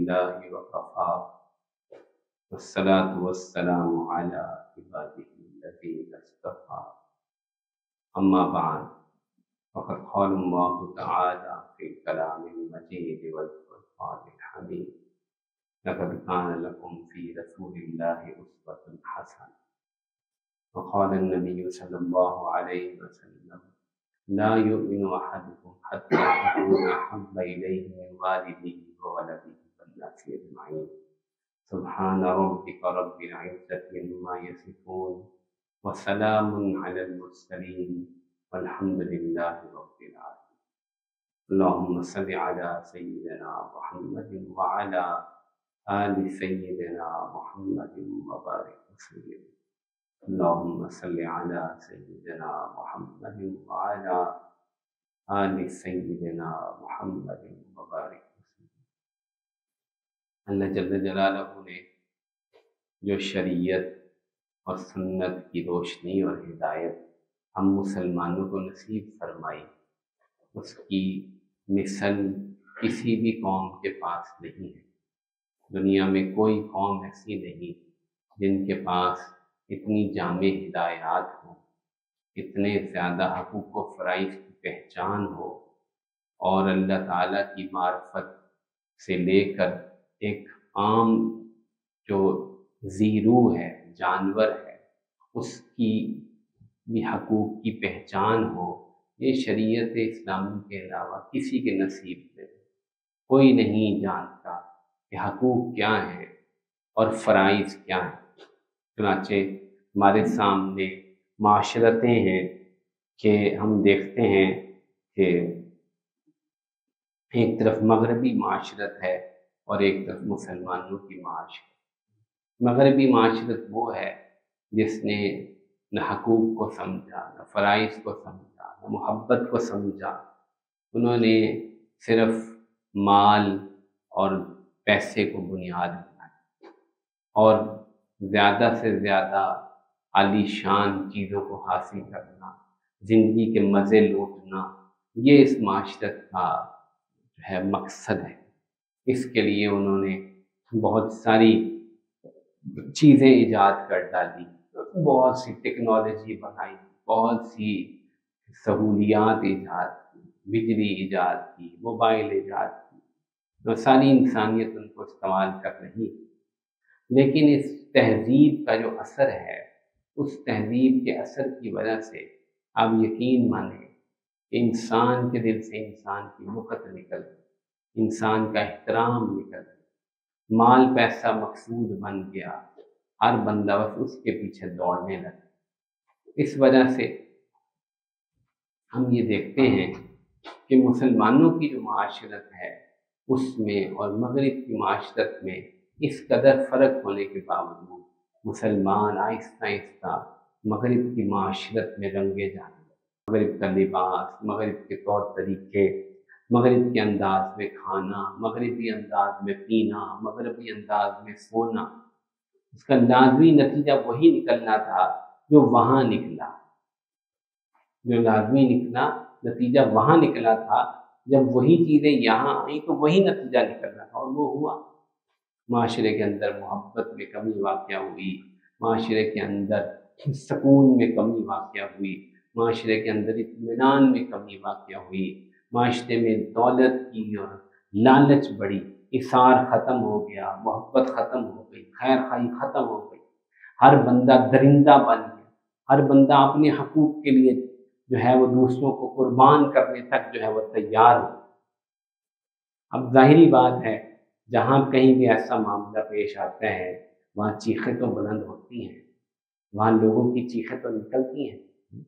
لله وكفى والصلاة والسلام على عباده الذين اصطفى أما بعد فقد قال الله تعالى في الكلام المجيد والفرقان الحميد لقد كان لكم في رسول الله أسوة حسنة وقال النبي صلى الله عليه وسلم لا يؤمن أحدكم حتى أكون أحب إليه من والده وولده والناس أجمعين سبحان ربك رب العزة عما يصفون وسلام على المرسلين والحمد لله رب العالمين اللهم صل على سيدنا محمد وعلى آل سيدنا محمد وبارك وسلم اللهم صل على سيدنا محمد وعلى آل سيدنا محمد وبارك وسلم۔ اللہ جل جلالہ نے جو شریعت اور سنت کی روشنی اور ہدایت ہم مسلمانوں کو نصیب فرمائی، اس کی مثل کسی بھی قوم کے پاس نہیں ہے۔ دنیا میں کوئی قوم ایسی نہیں جن کے پاس اتنی جامع ہدایات ہوں، اتنے زیادہ حقوق و فرائض کی پہچان ہو، اور اللہ تعالیٰ کی معرفت سے لے کر ایک عام جو زیرو ہے، جانور ہے، اس کی بھی حقوق کی پہچان ہو۔ یہ شریعت اسلامی کے علاوہ کسی کے نصیب میں کوئی نہیں جانتا کہ حقوق کیا ہیں اور فرائض کیا ہیں۔ چنانچہ ہمارے سامنے معاشرتیں ہیں کہ ہم دیکھتے ہیں کہ ایک طرف مغربی معاشرت ہے اور ایک طرف مسلمانوں کی معاشرت۔ مغربی معاشرت وہ ہے جس نے نہ حقوق کو سمجھا، نہ فرائض کو سمجھا، نہ محبت کو سمجھا۔ انہوں نے صرف مال اور پیسے کو بنیاد بنایا اور زیادہ سے زیادہ عالی شان چیزوں کو حاصل کرنا، زندگی کے مزے لوٹنا، یہ اس معاشرت کا جو ہے مقصد ہے۔ اس کے لیے انہوں نے بہت ساری چیزیں ایجاد کر ڈالی، بہت سی ٹیکنالوجی بنائی، بہت سی سہولیات ایجاد کی، بجلی ایجاد کی، موبائل ایجاد کی، تو ساری انسانیت ان کو استعمال کر رہی ہے۔ لیکن اس تہذیب کا جو اثر ہے، اس تہذیب کے اثر کی وجہ سے آپ یقین مانیں کہ انسان کے دل سے انسان کی وقت نکل گئی، انسان کا احترام نکل گیا، مال پیسہ مقصود بن گیا، ہر بندہ بس اس کے پیچھے دوڑنے لگا۔ اس وجہ سے ہم یہ دیکھتے ہیں کہ مسلمانوں کی جو معاشرت ہے اس میں اور مغرب کی معاشرت میں اس قدر فرق ہونے کے باوجود مسلمان آہستہ آہستہ مغرب کی معاشرت میں رنگے جانے لگے۔ مغرب کا لباس، مغرب کے طور طریقے، مغرب کے انداز میں کھانا، مغربی انداز میں پینا، مغربی انداز میں سونا، اس کا لازمی نتیجہ وہی نکلنا تھا جو وہاں نکلا، جو لازمی نتیجہ وہاں نکلا تھا۔ جب وہی چیزیں یہاں آئیں تو وہی نتیجہ نکلنا تھا، اور وہ ہوا۔ معاشرے کے اندر محبت میں کمی واقع ہوئی، معاشرے کے اندر سکون میں کمی واقع ہوئی، معاشرے کے اندر اطمینان میں کمی واقع ہوئی، معاشرے میں دولت کی اور لالچ بڑھی، اثار ختم ہو گیا، محبت ختم ہو گئی، خیر خواہی ختم ہو گئی، ہر بندہ درندہ بن گیا، ہر بندہ اپنے حقوق کے لیے جو ہے وہ دوسروں کو قربان کرنے تک جو ہے وہ تیار ہو۔ اب ظاہری بات ہے جہاں کہیں بھی ایسا معاملہ پیش آتا ہے وہاں چیخیں تو بلند ہوتی ہیں، وہاں لوگوں کی چیخیں تو نکلتی ہیں۔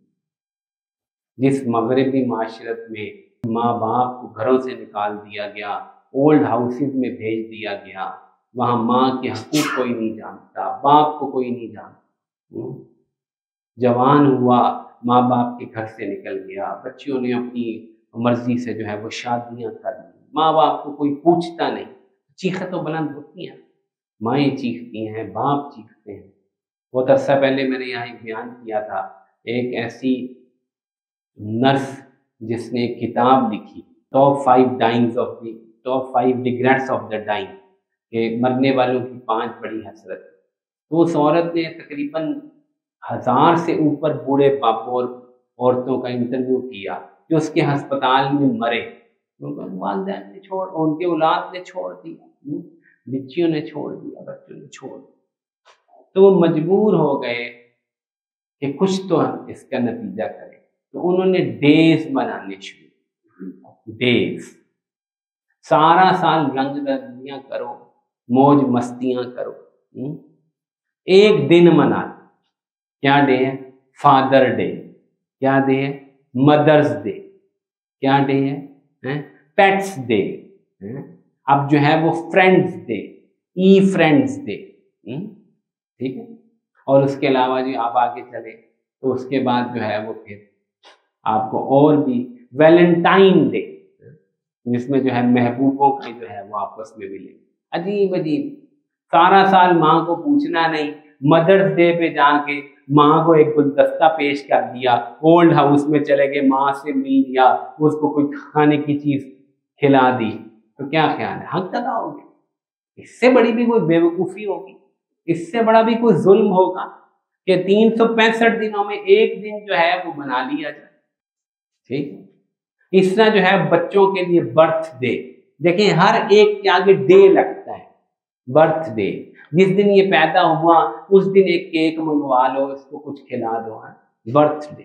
جس مغربی معاشرت میں ماں باپ کو گھروں سے نکال دیا گیا، اولڈ ہاؤسز میں بھیج دیا گیا، وہاں ماں کے حقوق کوئی نہیں جانتا، باپ کو کوئی نہیں جانتا، جوان ہوا ماں باپ کے گھر سے نکل گیا، بچیوں نے اپنی مرضی سے جو ہے وہ شادیاں کر لی، ماں باپ کو کوئی پوچھتا نہیں، چیخیں تو بلند ہوتی ہیں، مائیں چیختی ہیں، باپ چیختے ہیں۔ بہت عرصہ پہلے میں نے یہاں ایک بیان کیا تھا، ایک ایسی نرس جس نے ایک کتاب لکھی، top 5 regrets of the dying, کہ مرنے والوں کی 5 بڑی حسرت. تو اس عورت نے تقریباً 1000 سے اوپر بوڑھے باپوں اور عورتوں کا انٹرویو کیا جو اس کے ہسپتال میں مرے. والدین نے چھوڑ، ان کے اولاد نے چھوڑ دیا، بچیوں نے چھوڑ دیا، بچوں نے چھوڑ دیا. تو وہ مجبور ہو گئے کہ کچھ تو اس کا نتیجہ کرے. تو انہوں نے ڈیز بنانے شروع. ڈیز، سارا سال رنگ رنگیاں کرو، موج مستیاں کرو. ایک دن منا. کیا ڈے ہے؟ Father day. کیا ڈے ہے؟ Mothers day. کیا ڈے ہے؟ Pets day. اب جو ہے وہ فرینڈز ڈے، ای فرینڈز ڈے. ٹھیک ہے. اور اس کے علاوہ جو آپ آگے چلے تو اس کے بعد جو ہے وہ پھر آپ کو اور بھی ویلنٹائن ڈے، جس میں جو ہے محبوبوں کے جو ہے وہ آپس میں ملے. عجیب عجیب. سارا سال ماں کو پوچھنا نہیں، مدرس ڈے پہ جا کے ماں کو ایک گلدستہ پیش کر دیا، اولڈ ہاؤس میں چلے گئے، ماں سے مل لیا، اس کو کوئی کھانے کی چیز کھلا دی. تو کیا خیال ہے؟ حق ادا ہو گیا. اس سے بڑی بھی کوئی بیوقوفی ہوگی؟ اس سے بڑا بھی کوئی ظلم ہوگا کہ 365 دنوں میں ایک دن جو ہے وہ بنا لیا جائے؟ ٹھیک. اس طرح جو ہے بچوں کے لیے برتھ ڈے. دیکھیں ہر ایک کے آگے ڈے لگتا ہے. برتھ ڈے، جس دن یہ پیدا ہوا اس دن ایک کیک منگوا لو، اس کو کچھ کھلا دو. برتھ ڈے،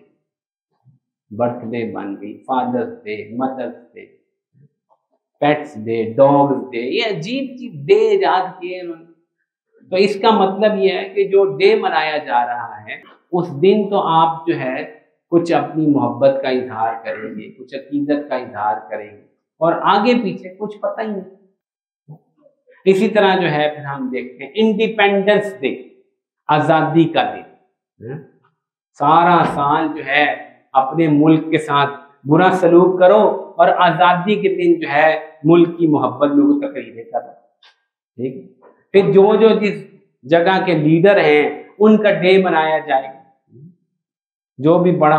برتھ ڈے بن گئی. فادرز ڈے، مدرس day, pets day, dogs day. یہ عجیب عجیب ڈے ایجاد کیے انہوں نے. تو اس کا مطلب یہ ہے کہ جو ڈے منایا جا رہا ہے اس دن تو آپ جو ہے کچھ اپنی محبت کا اظہار کریں گے، کچھ عقیدت کا اظہار کریں گے، اور آگے پیچھے کچھ پتہ ہی نہیں. اسی طرح جو ہے پھر ہم دیکھتے ہیں انڈیپینڈنس ڈے، آزادی کا دن. سارا سال جو ہے اپنے ملک کے ساتھ برا سلوک کرو اور آزادی کے دن جو ہے ملک کی محبت میں وہ تقریریں کرو. ٹھیک. پھر جو جس جگہ کے لیڈر ہیں ان کا ڈے منایا جائے گا. جو بھی بڑا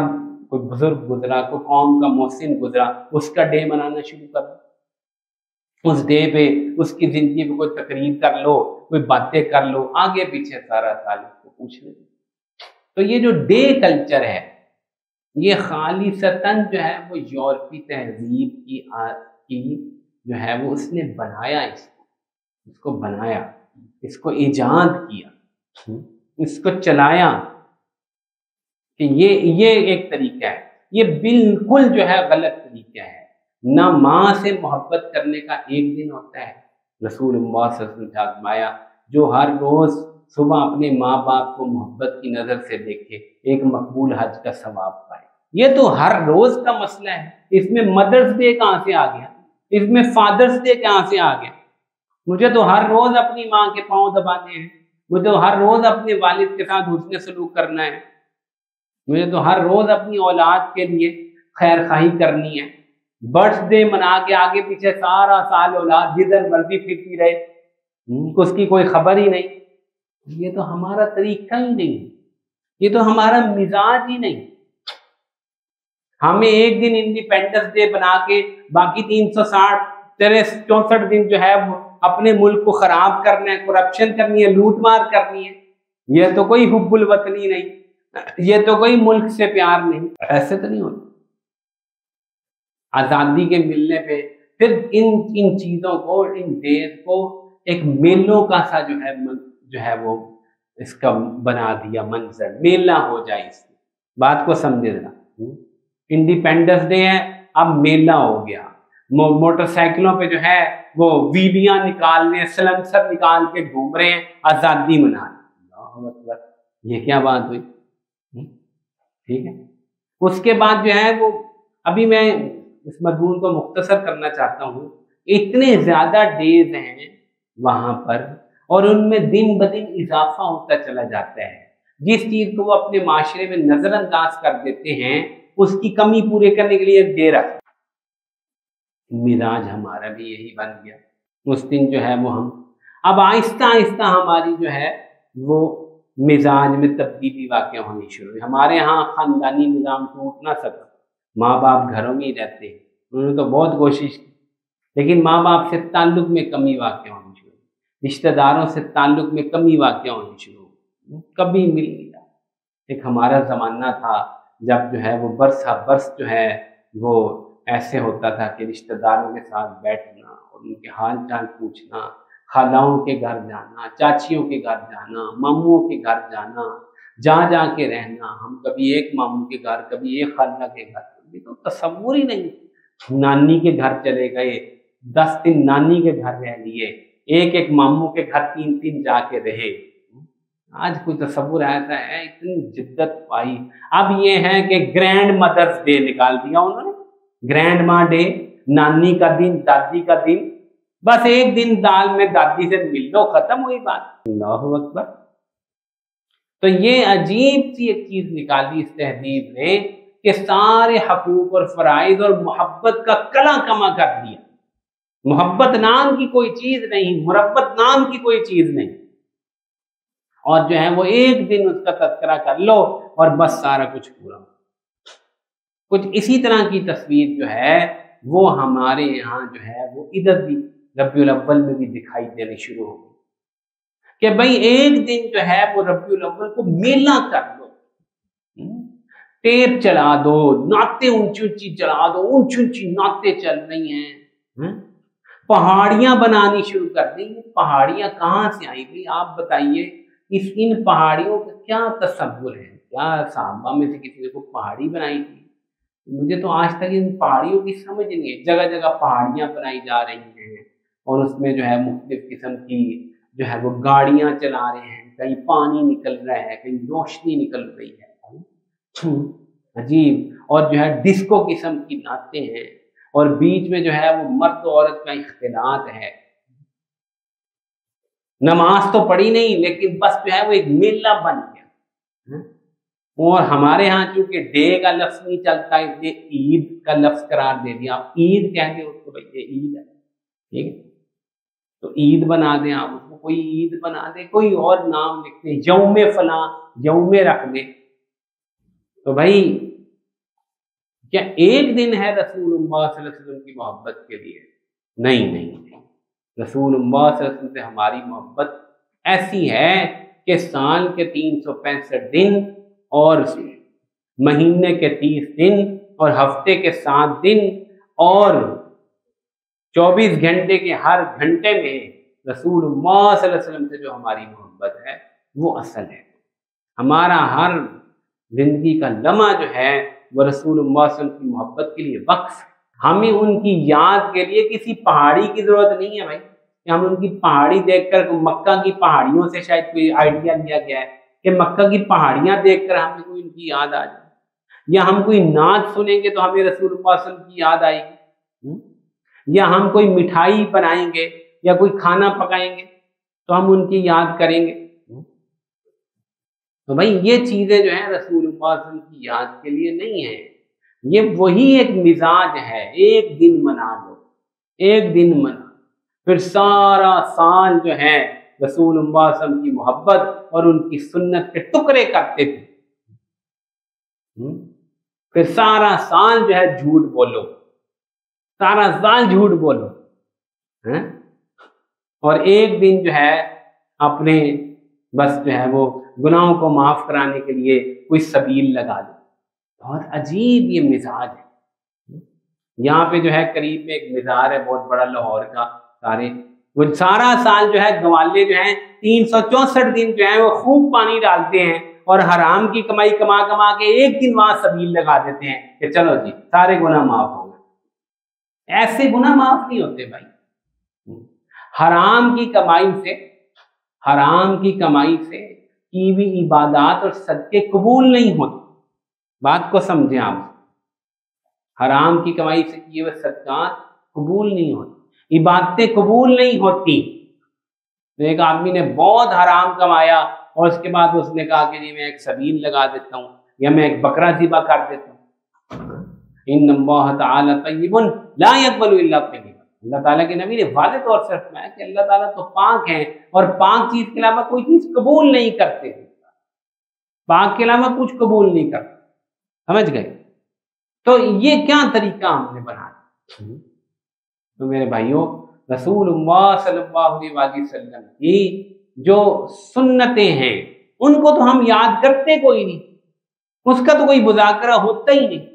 کوئی بزرگ گزرا، کوئی قوم کا محسن گزرا، اس کا ڈے منانا شروع کر دو. اس ڈے پہ اس کی زندگی پہ کوئی تقریر کر لو، کوئی باتیں کر لو، آگے پیچھے سارا سال اس کو پوچھ لو. تو یہ جو ڈے کلچر ہے یہ خالصتاً جو ہے وہ یورپی تہذیب کی جو ہے وہ اس نے بنایا، اس کو بنایا، اس کو ایجاد کیا، اس کو چلایا کہ یہ ایک طریقہ ہے. یہ بالکل جو ہے غلط طریقہ ہے. نہ ماں سے محبت کرنے کا ایک دن ہوتا ہے. رسول اللہ صلی اللہ علیہ وسلم نے فرمایا جو ہر روز صبح اپنے ماں باپ کو محبت کی نظر سے دیکھے ایک مقبول حج کا ثواب پائے. یہ تو ہر روز کا مسئلہ ہے. اس میں مدرس ڈے کہاں سے آ گیا؟ اس میں فادرس ڈے کہاں سے آ گیا؟ مجھے تو ہر روز اپنی ماں کے پاؤں دبانے ہیں، مجھے تو ہر روز اپنے والد کے ساتھ حسن سلوک کرنا ہے، مجھے تو ہر روز اپنی اولاد کے لیے خیر خواہی کرنی ہے. برتھ ڈے منا کے آگے پیچھے سارا سال اولاد جدھر مرضی پھرتی رہے، اس کی کوئی خبر ہی نہیں. یہ تو ہمارا طریقہ ہی نہیں، یہ تو ہمارا مزاج ہی نہیں. ہمیں ایک دن انڈیپینڈنس ڈے بنا کے باقی 364 دن جو ہے وہ اپنے ملک کو خراب کرنا ہے، کرپشن کرنی ہے، لوٹ مار کرنی ہے. یہ تو کوئی حب الوطنی نہیں، یہ تو کوئی ملک سے پیار نہیں. ایسے تو نہیں ہوتا. آزادی کے ملنے پہ پھر ان چیزوں کو، ان ڈیز کو ایک میلوں کا سا جو ہے وہ اس کا بنا دیا منظر، میلہ ہو جائے. اس بات کو سمجھے ذرا. انڈیپینڈنس ڈے ہے، اب میلہ ہو گیا. موٹر سائیکلوں پہ جو ہے وہ ویلیاں نکالنے، سلنسر نکال کے گھوم رہے ہیں، آزادی منانے. مطلب یہ کیا بات ہوئی؟ ٹھیک ہے. اس کے بعد جو ہے وہ ابھی میں اس مضمون کو مختصر کرنا چاہتا ہوں. اتنے زیادہ ڈیز ہیں وہاں پر اور ان میں دن بدن اضافہ ہوتا چلا جاتا ہے. جس چیز کو وہ اپنے معاشرے میں نظر انداز کر دیتے ہیں اس کی کمی پورے کرنے کے لیے ایک ڈے رکھتے. مزاج ہمارا بھی یہی بن گیا. اس دن جو ہے وہ ہم اب آہستہ آہستہ ہماری جو ہے وہ مزاج میں تبدیلی واقع ہونی شروع ہوئی. ہمارے ہاں خاندانی نظام ٹوٹ نہ سکا. ماں باپ گھروں میں ہی رہتے ہیں، انہوں نے تو بہت کوشش کی لیکن ماں باپ سے تعلق میں کمی واقع ہونی شروع ہوئی. رشتہ داروں سے تعلق میں کمی واقع ہونی شروع ہو، کبھی مل نہیں رہا۔ ایک ہمارا زمانہ تھا جب جو ہے وہ برس ہر برس جو ہے وہ ایسے ہوتا تھا کہ رشتہ داروں کے ساتھ بیٹھنا اور ان کے حال چال پوچھنا، خالاؤں کے گھر جانا، چاچیوں کے گھر جانا، ماموں کے گھر جانا، جا کے رہنا، ہم کبھی ایک ماموں کے گھر، کبھی ایک خالہ کے گھر، یہ تو تصور ہی نہیں۔ نانی کے گھر چلے گئے، 10 دن نانی کے گھر رہ لیے، ایک ماموں کے گھر 3 جا کے رہے۔ آج کوئی تصور ایسا ہے، اتنی جدت پائی۔ اب یہ ہے کہ گرینڈ مدرس ڈے نکال دیا انہوں نے، گرینڈ ماں ڈے، نانی کا دن، دادی کا دن، بس ایک دن دال میں دادی سے مل لو، ختم ہوئی بات۔ اللہ اکبر۔ تو یہ عجیب سی ایک چیز نکالی اس تہذیب نے کہ سارے حقوق اور فرائض اور محبت کا کلا کما کر دیا۔ محبت نام کی کوئی چیز نہیں، مربت نام کی کوئی چیز نہیں، اور جو ہے وہ ایک دن اس کا تذکرہ کر لو اور بس سارا کچھ پورا۔ کچھ اسی طرح کی تصویر جو ہے وہ ہمارے یہاں جو ہے وہ ادھر بھی ربیع الاول میں بھی دکھائی دینے شروع ہو گئی کہ بھئی ایک دن جو ہے وہ ربیع الاول کو میلہ کر دو، ٹیپ چلا دو، نعتیں اونچی اونچی چلا دو، اونچی اونچی نعتیں چل رہی ہیں، پہاڑیاں بنانی شروع کر دیں۔ پہاڑیاں کہاں سے آئی گئی آپ بتائیے؟ ان پہاڑیوں کا کیا تصور ہے؟ کیا صحابہ میں سے کسی نے کوئی پہاڑی بنائی تھی؟ مجھے تو آج تک ان پہاڑیوں کی سمجھ نہیں ہے۔ جگہ جگہ پہاڑیاں بنائی جا رہی ہیں اور اس میں جو ہے مختلف قسم کی جو ہے وہ گاڑیاں چلا رہے ہیں، کہیں پانی نکل رہا ہے، کہیں روشنی نکل رہی ہے، عجیب۔ اور جو ہے ڈسکو قسم کی نعتیں ہیں، اور بیچ میں جو ہے وہ مرد و عورت کا اختلاط ہے۔ نماز تو پڑھی نہیں، لیکن بس جو ہے وہ ایک میلہ بن گیا۔ اور ہمارے ہاں چونکہ ڈے کا لفظ نہیں چلتا، اس نے عید کا لفظ قرار دے دیا۔ آپ عید کہہ دیں اس کو، بھائی یہ عید ہے، ٹھیک ہے، تو عید بنا دیں آپ اس کو، کوئی عید بنا دیں، کوئی اور نام لکھ دیں، یوم فلاں، یوم رکھ دیں۔ تو بھائی کیا ایک دن ہے رسول اللہ صلی اللہ علیہ وسلم کی محبت کے لیے؟ نہیں، رسول اللہ صلی اللہ علیہ وسلم سے ہماری محبت ایسی ہے کہ سال کے 365 دن اور مہینے کے 30 دن اور ہفتے کے 7 دن اور 24 گھنٹے کے ہر گھنٹے میں رسول اللہ صلی اللہ علیہ وسلم سے جو ہماری محبت ہے وہ اصل ہے۔ ہمارا ہر زندگی کا لمحہ جو ہے وہ رسول اللہ صلی اللہ علیہ وسلم کی محبت کے لیے وقف ہے۔ ہمیں ان کی یاد کے لیے کسی پہاڑی کی ضرورت نہیں ہے بھائی، کہ ہم ان کی پہاڑی دیکھ کر، مکہ کی پہاڑیوں سے شاید کوئی آئیڈیا لیا گیا ہے کہ مکہ کی پہاڑیاں دیکھ کر ہمیں کوئی ان کی یاد آ جائے، یا ہم کوئی نعت سنیں گے تو ہمیں رسول اللہ صلی اللہ علیہ وسلم کی یاد آئے گی، یا ہم کوئی مٹھائی بنائیں گے یا کوئی کھانا پکائیں گے تو ہم ان کی یاد کریں گے۔ تو بھائی یہ چیزیں جو ہیں رسول اللہ صلی اللہ علیہ وسلم کی یاد کے لیے نہیں ہیں، یہ وہی ایک مزاج ہے، ایک دن منا لو، ایک دن منا، پھر سارا سال جو ہے رسول اللہ صلی اللہ علیہ وسلم کی محبت اور ان کی سنت کے ٹکڑے کرتے تھے، پھر سارا سال جو ہے جھوٹ بولو، سارا سال جھوٹ بولو، اور ایک دن جو ہے اپنے بس جو ہے وہ گناہوں کو معاف کرانے کے لیے کوئی سبیل لگا دو۔ بہت عجیب یہ مزاج ہے۔ یہاں پہ جو ہے قریب میں ایک مزار ہے بہت بڑا لاہور کا، وہ سارا سال جو ہے گوالے جو ہیں 364 دن جو ہے وہ خوب پانی ڈالتے ہیں اور حرام کی کمائی کما کے ایک دن وہاں سبیل لگا دیتے ہیں کہ چلو جی سارے گناہ معاف ہو گئے۔ ایسے گناہ معاف نہیں ہوتے بھائی۔ حرام کی کمائی سے کی بھی عبادات اور صدقے قبول نہیں ہوتے، بات کو سمجھیں آپ۔ حرام کی کمائی سے کیے ہوئے صدقات قبول نہیں ہوتے، عبادتیں قبول نہیں ہوتی۔ تو ایک آدمی نے بہت حرام کمایا اور اس کے بعد اس نے کہا کہ جی میں ایک سبیل لگا دیتا ہوں یا میں ایک بکرا ذبح کر دیتا ہوں۔ ان اللہ تعالی طیب لا یقبل الا طیبا، اللہ تعالیٰ کے نبی نے واضح طور سے فرمایا کہ اللہ تعالیٰ تو پاک ہیں اور پاک چیز کے علاوہ کوئی چیز قبول نہیں کرتے، پاک کے علاوہ کچھ قبول نہیں کرتے، سمجھ گئے؟ تو یہ کیا طریقہ ہم نے بنا دیا؟ تو میرے بھائیوں رسول اللہ صلی اللہ علیہ وسلم کی جو سنتیں ہیں ان کو تو ہم یاد کرتے کوئی نہیں، اس کا تو کوئی مذاکرہ ہوتا ہی نہیں۔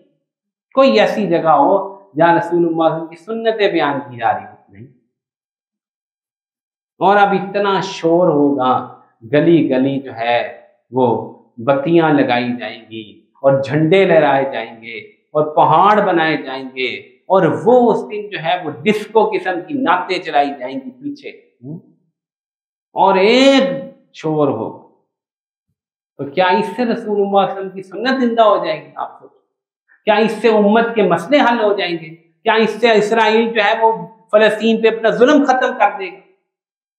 کوئی ایسی جگہ ہو جہاں رسول اللہ صلی اللہ علیہ وسلم کی سنتیں بیان کی جا رہی نہیں۔ اور اب اتنا شور ہوگا، گلی گلی جو ہے وہ بتیاں لگائی جائیں گی اور جھنڈے لہرائے جائیں گے اور پہاڑ بنائے جائیں گے، اور وہ اس دن جو ہے وہ ڈسکو قسم کی نعتیں چلائی جائیں گی پیچھے، اور ایک شور ہو، تو کیا اس سے رسول اللہ صلی اللہ علیہ وسلم کی سنت زندہ ہو جائے گی؟ آپ سوچیں، کیا اس سے امت کے مسئلے حل ہو جائیں گے؟ کیا اس سے اسرائیل جو ہے وہ فلسطین پہ اپنا ظلم ختم کر دے گا؟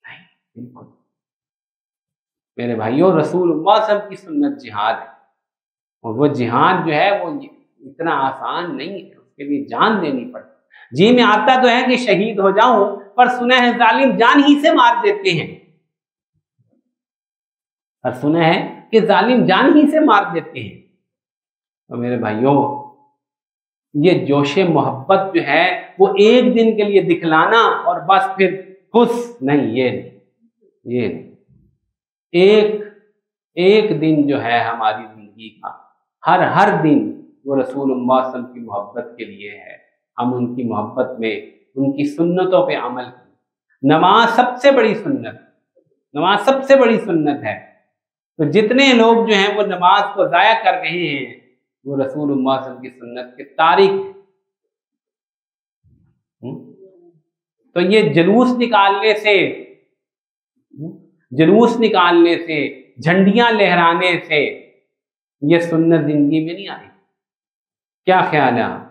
نہیں، بالکل۔ میرے بھائیوں، رسول اللہ صلی اللہ علیہ وسلم کی سنت جہاد ہے، اور وہ جہاد جو ہے وہ اتنا آسان نہیں ہے، اس کے لیے جان دینی پڑتی۔ جی میں آتا تو ہے کہ شہید ہو جاؤں، پر سنا ہے ظالم جان ہی سے مار دیتے ہیں، اور سنا ہے کہ ظالم جان ہی سے مار دیتے ہیں۔ تو میرے بھائیوں، یہ جوش محبت جو ہے وہ ایک دن کے لیے دکھلانا اور بس پھر خوش نہیں، یہ نہیں۔ ایک دن جو ہے ہماری زندگی کا، ہر دن وہ رسول اللہ صلی اللہ علیہ وسلم کی محبت کے لیے ہے۔ ہم ان کی محبت میں ان کی سنتوں پہ عمل کریں۔ نماز سب سے بڑی سنت ہے، تو جتنے لوگ جو ہیں وہ نماز کو ضائع کر رہے ہیں وہ رسول اللہ صلی اللہ علیہ وسلم کی سنت کے تارک ہیں۔ تو یہ جلوس نکالنے سے جھنڈیاں لہرانے سے یہ سنت زندگی میں نہیں آئی۔ کیا خیال ہے آپ؟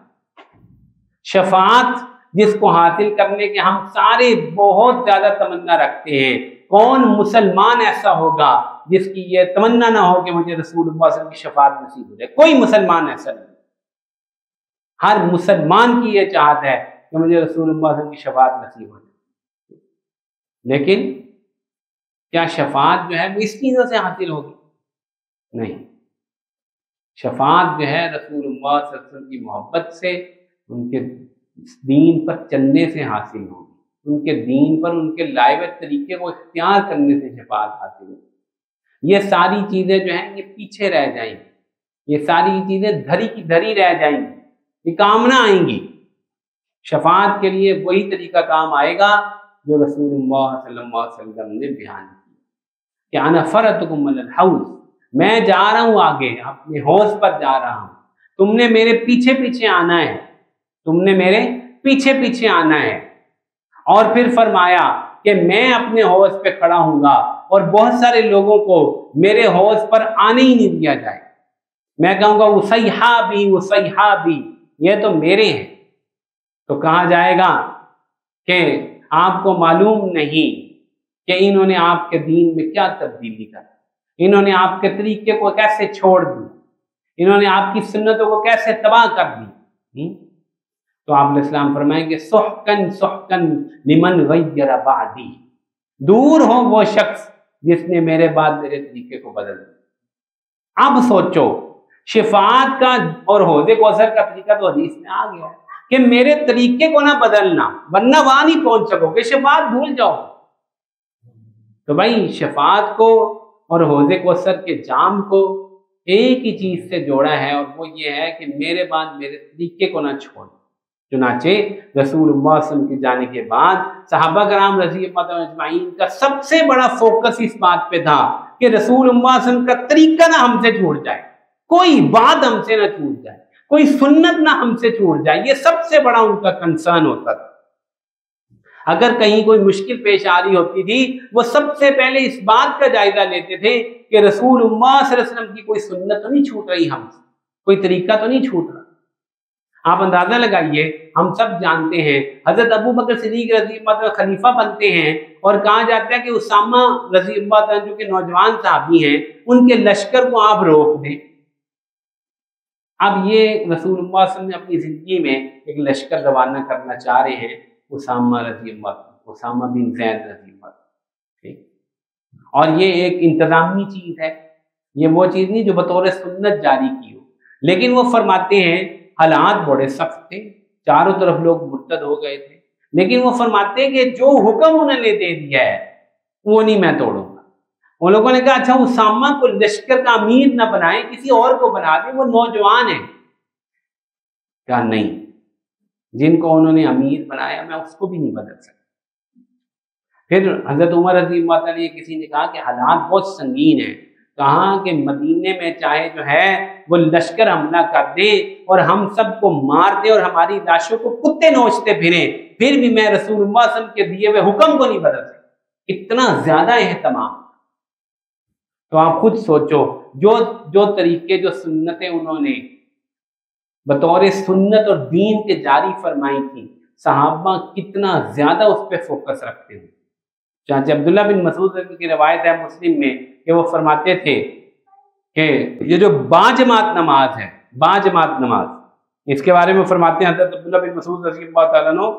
شفاعت جس کو حاصل کرنے کے ہم سارے بہت زیادہ تمنا رکھتے ہیں، کون مسلمان ایسا ہوگا جس کی یہ تمنا نہ ہو کہ مجھے رسول اللہ صلی اللہ علیہ وسلم کی شفاعت نصیب ہو جائے؟ کوئی مسلمان ایسا نہیں۔ ہر مسلمان کی یہ چاہت ہے کہ مجھے رسول اللہ صلی اللہ علیہ وسلم کی شفاعت نصیب ہو جائے، لیکن کیا شفاعت جو ہے وہ اس چیزوں سے حاصل ہوگی؟ نہیں، شفاعت جو ہے رسول اللہ صلی اللہ علیہ وسلم کی محبت سے، ان کے دین پر چلنے سے حاصل ہوگی، ان کے دین پر ان کے لائے ہوئے طریقے کو اختیار کرنے سے شفاعت حاصل ہوگی۔ یہ ساری چیزیں جو ہیں یہ پیچھے رہ جائیں گی، یہ ساری چیزیں دھری کی دھری رہ جائیں گی، یہ کام نہ آئیں گی۔ شفاعت کے لیے وہی طریقہ کام آئے گا جو رسول اللہ صلی اللہ علیہ وسلم نے بیان کیا کہ انا فرتکم علی الحوض، میں جا رہا ہوں آگے، اپنے حوض پر جا رہا ہوں، تم نے میرے پیچھے پیچھے آنا ہے، تم نے میرے پیچھے پیچھے آنا ہے۔ اور پھر فرمایا کہ میں اپنے حوض پہ کھڑا ہوں گا اور بہت سارے لوگوں کو میرے حوض پر آنے ہی نہیں دیا جائے، میں کہوں گا وصیحابی، یہ تو میرے ہیں۔ تو کہا جائے گا کہ آپ کو معلوم نہیں کہ انہوں نے آپ کے دین میں کیا تبدیلی کر، انہوں نے آپ کے طریقے کو کیسے چھوڑ دی، انہوں نے آپ کی سنتوں کو کیسے تباہ کر دی۔ تو آپ علیہ السلام فرمائیں گے سحقن سحقن لمن غیر بعدی، دور ہو وہ شخص جس نے میرے بعد میرے طریقے کو بدل دیا۔ اب سوچو، شفاعت کا اور حوض کوثر کا طریقہ تو حدیث میں آ گیا کہ میرے طریقے کو نہ بدلنا، ورنہ وہاں نہیں پہنچ سکو گے، شفاعت بھول جاؤ۔ تو بھائی شفاعت کو اور حوض کوثر کے جام کو ایک ہی چیز سے جوڑا ہے، اور وہ یہ ہے کہ میرے بعد میرے طریقے کو نہ چھوڑ۔ چنانچہ رسول اللہ صلی اللہ علیہ وسلم کے جانے کے بعد صحابہ کرام رضی اللہ عنہم اجمعین کا سب سے بڑا فوکس اس بات پہ تھا کہ رسول اللہ صلی اللہ علیہ وسلم کا طریقہ نہ ہم سے چھوٹ جائے، کوئی بات ہم سے نہ چھوٹ جائے، کوئی سنت نہ ہم سے چھوٹ جائے، یہ سب سے بڑا ان کا کنسرن ہوتا تھا۔ اگر کہیں کوئی مشکل پیش آ رہی ہوتی تھی، وہ سب سے پہلے اس بات کا جائزہ لیتے تھے کہ رسول اللہ صلی اللہ علیہ وسلم کی کوئی سنت تو نہیں چھوٹ رہی، ہم سے کوئی طریقہ تو نہیں چھوٹ رہا۔ آپ اندازہ لگائیے، ہم سب جانتے ہیں حضرت ابو بکر صدیق رضی اللہ عنہ خلیفہ بنتے ہیں، اور کہا جاتا ہے کہ اسامہ رضی اللہ عنہ جو کہ نوجوان صحابی ہیں، ان کے لشکر کو آپ روک دیں۔ اب یہ رسول اللہ صلی اللہ علیہ وسلم نے اپنی زندگی میں ایک لشکر روانہ کرنا چاہ رہے ہیں، اسامہ بن زید رضی اللہ عنہ، اور یہ ایک انتظامی چیز ہے، یہ وہ چیز نہیں جو بطور سنت جاری کی ہو، لیکن وہ فرماتے ہیں حالات بڑے سخت تھے، چاروں طرف لوگ مرتد ہو گئے تھے، لیکن وہ فرماتے ہیں کہ جو حکم انہوں نے دے دیا ہے وہ نہیں میں توڑوں گا۔ ان لوگوں نے کہا اچھا اسامہ کو لشکر کا امیر نہ بنائیں، کسی اور کو بنا دیں، وہ نوجوان ہیں۔ کہا نہیں، جن کو انہوں نے امیر بنایا میں اس کو بھی نہیں بدل سکتا۔ پھر حضرت عمر رضی اللہ تعالیٰ عنہ کسی نے کہا کہ حالات بہت سنگین ہیں، کہا کہ مدینے میں چاہے جو ہے وہ لشکر حملہ کر دے اور ہم سب کو مار دے اور ہماری لاشوں کو کتے نوچتے پھریں، پھر بھی میں رسول اللہ صلی اللہ علیہ وسلم کے دیے ہوئے حکم کو نہیں بدل سکتا۔ اتنا زیادہ اہتمام۔ تو آپ خود سوچو، جو طریقے جو سنتیں انہوں نے بطور سنت اور دین کے جاری فرمائی تھی، صحابہ کتنا زیادہ اس پہ فوکس رکھتے ہیں۔ چنانچہ عبداللہ بن مسعود کی روایت ہے مسلم میں کہ وہ فرماتے تھے کہ یہ جو باجماعت نماز ہے، باجماعت نماز، اس کے بارے میں فرماتے ہیں حضرت عبداللہ بن مسعود رضی اللہ تعالیٰ عنہ،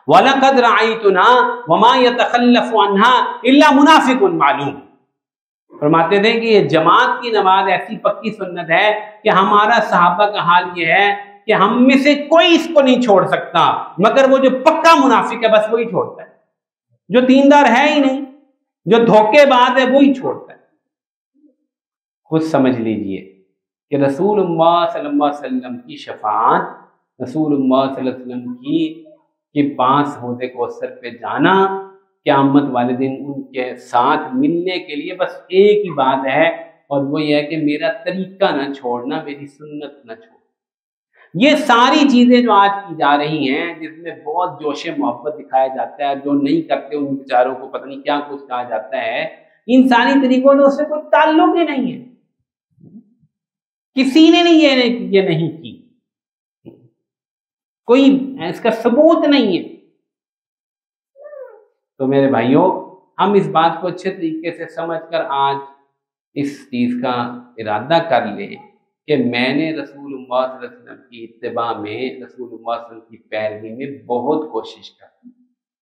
وَلَقَدْ رَأَيْتُنَا وَمَا يَتَخَلَّفُ عَنْهَا إِلَّا مُنَافِقٌ معلوم۔ فرماتے تھے کہ یہ جماعت کی نماز ایسی پکی سنت ہے کہ ہمارا صحابہ کا حال یہ ہے کہ ہم میں سے کوئی اس کو نہیں چھوڑ سکتا مگر وہ جو پکا منافق ہے بس وہی چھوڑتا ہے، جو دیندار ہے ہی نہیں، جو دھوکے باز ہے وہی چھوڑتا ہے۔ خود سمجھ لیجئے کہ رسول اللہ صلی اللہ علیہ وسلم کی شفاعت، رسول اللہ صلی اللہ علیہ وسلم کے پاس حوض کوثر پہ جانا، قیامت والے دن ان کے ساتھ ملنے کے لیے بس ایک ہی بات ہے، اور وہ یہ ہے کہ میرا طریقہ نہ چھوڑنا، میری سنت نہ چھوڑنا۔ یہ ساری چیزیں جو آج کی جا رہی ہیں، جس میں بہت جوش محبت دکھایا جاتا ہے، جو نہیں کرتے ان بیچاروں کو پتہ نہیں کیا کچھ کہا جاتا ہے، ان ساری طریقوں سے کوئی تعلق ہی نہیں ہے، کسی نے یہ نہیں کی، کوئی اس کا ثبوت نہیں ہے۔ تو میرے بھائیوں، ہم اس بات کو اچھے طریقے سے سمجھ کر آج اس چیز کا ارادہ کر لیں کہ میں نے رسول اللہ صلی اللہ علیہ وسلم کی اتباع میں، رسول اللہ صلی اللہ علیہ وسلم کی پیروی میں بہت کوشش کروں،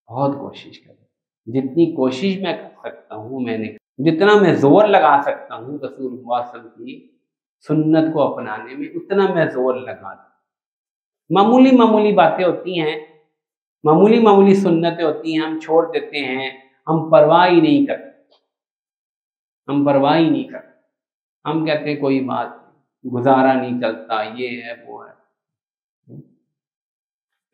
بہت کوشش کروں، جتنی کوشش میں کر سکتا ہوں، میں نے جتنا میں زور لگا سکتا ہوں رسول اللہ صلی اللہ علیہ وسلم کی سنت کو اپنانے میں، اتنا میں زور لگا دوں۔ معمولی معمولی باتیں ہوتی ہیں، معمولی معمولی سنتیں ہوتی ہیں، ہم چھوڑ دیتے ہیں، ہم پرواہ ہی نہیں کرتے، ہم پرواہ ہی نہیں کرتے، ہم کہتے ہیں کوئی بات نہیں، گزارا نہیں چلتا، یہ ہے وہ ہے۔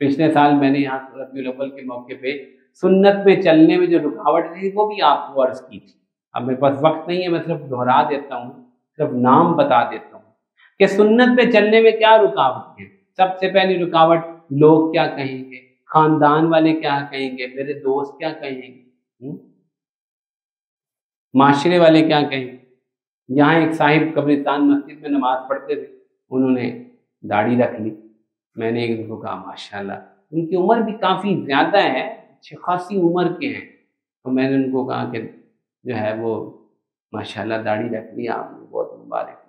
پچھلے سال میں نے یہاں ربیع الاول کے موقع پہ سنت میں چلنے میں جو رکاوٹ تھی وہ بھی آپ کو عرض کی تھی۔ اب میرے پاس وقت نہیں ہے، میں صرف دہرا دیتا ہوں، صرف نام بتا دیتا ہوں کہ سنت پہ چلنے میں کیا رکاوٹ ہے۔ سب سے پہلی رکاوٹ، لوگ کیا کہیں گے، خاندان والے کیا کہیں گے، میرے دوست کیا کہیں گے، معاشرے والے کیا کہیں گے۔ یہاں ایک صاحب قبرستان مسجد میں نماز پڑھتے تھے، انہوں نے داڑھی رکھ لی، میں نے ان کو کہا ماشاءاللہ، ان کی عمر بھی کافی زیادہ ہے، اچھی خاصی عمر کے ہیں، تو میں نے ان کو کہا کہ جو ہے وہ ماشاءاللہ داڑھی رکھ لی آپ نے، بہت مبارک۔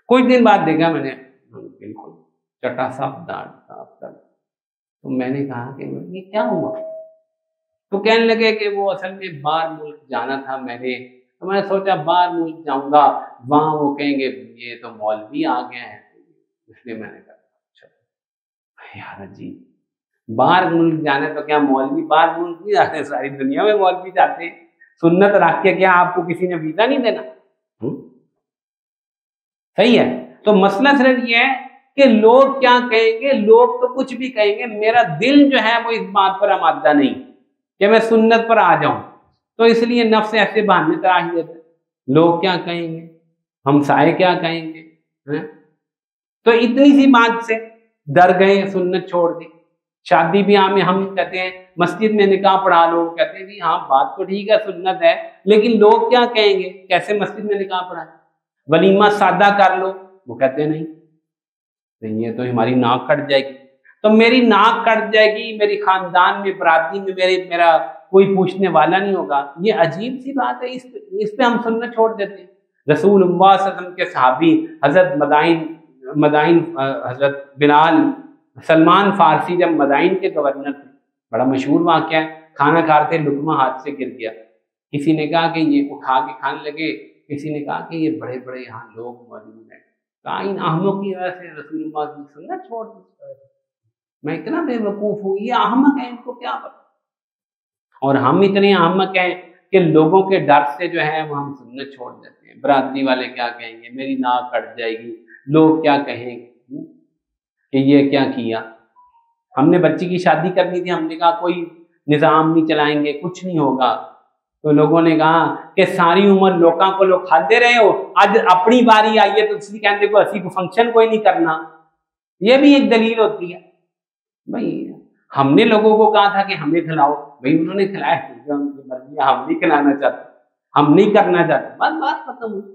کچھ دن بعد دیکھا میں نے بالکل چٹا صاف داڑھی صاف کر، تو میں نے کہا کہ یہ کیا ہوا؟ تو کہنے لگے کہ وہ اصل میں باہر ملک جانا تھا میں نے، تو میں نے سوچا باہر ملک جاؤں گا، وہاں وہ کہیں گے یہ تو مولوی آ گئے ہیں، اس لیے میں نے کہا اچھا یار جی، باہر ملک جانے تو کیا مولوی باہر ملک نہیں جاتے، ساری دنیا میں مولوی جاتے ہیں، سنت رکھ کے کیا آپ کو کسی نے ویزا نہیں دینا؟ صحیح ہے۔ تو مسئلہ صرف یہ ہے کہ لوگ کیا کہیں گے، لوگ تو کچھ بھی کہیں گے، میرا دل جو ہے وہ اس بات پر آمادہ نہیں کہ میں سنت پر آ جاؤں، تو اس لیے نفس ایسے بہانے تراش دیتے، لوگ کیا کہیں گے، ہمسائے کیا کہیں گے، تو اتنی سی بات سے ڈر گئے، سنت چھوڑ دی۔ شادی بیاہ میں ہم کہتے ہیں مسجد میں نکاح پڑھا لو، کہتے ہیں جی ہاں بات تو ٹھیک ہے سنت ہے، لیکن لوگ کیا کہیں گے، کیسے مسجد میں نکاح پڑھائیں، ولیمہ سادہ کر لو، وہ کہتے ہیں نہیں یہ تو ہماری ناک کٹ جائے گی، تو میری ناک کٹ جائے گی، میری خاندان میں برادری میں میرا کوئی پوچھنے والا نہیں ہوگا، یہ عجیب سی بات ہے، اس پہ ہم سنت چھوڑ دیتے ہیں۔ رسول اللہ صلی اللہ علیہ وسلم کے صحابی حضرت مدائن حضرت بلال، سلمان فارسی جب مدائن کے گورنر تھے، بڑا مشہور واقعہ ہے، کھانا کھا رہے تھے، لقمہ ہاتھ سے گر گیا، کسی نے کہا کہ یہ اٹھا کے کھانے لگے، کسی نے کہا کہ یہ بڑے بڑے یہاں لوگ موجود ہیں، کہا ان اہموں کی وجہ سے رسول اللہ صلی اللہ علیہ وسلم چھوڑ دی۔ میں اتنا بے وقوف ہوں، یہ احمق ہیں، ان کو کیا پتا. اور ہم اتنے احمق ہیں کہ لوگوں کے ڈر سے جو ہے وہ ہم سنت چھوڑ دیتے ہیں. برادری والے کیا کہیں گے، میری ناک کٹ جائے گی، لوگ کیا کہیں گے کہ یہ کیا کیا. ہم نے بچی کی شادی کرنی تھی، ہم نے کہا کوئی نظام نہیں چلائیں گے، کچھ نہیں ہوگا. تو لوگوں نے کہا کہ ساری عمر لوکاں کو لوگ کھاتے رہے ہو، آج اپنی باری آئی ہے تو اسی کہتے کو اسی کو فنکشن کوئی نہیں کرنا. یہ بھی ایک دلیل ہوتی ہے. بھائی ہم نے لوگوں کو کہا تھا کہ ہمیں کھلاؤ، بھائی انہوں نے کھلایا، ہم نہیں کھلانا چاہتے، ہم نہیں کرنا چاہتے، بس بات ختم ہوئی.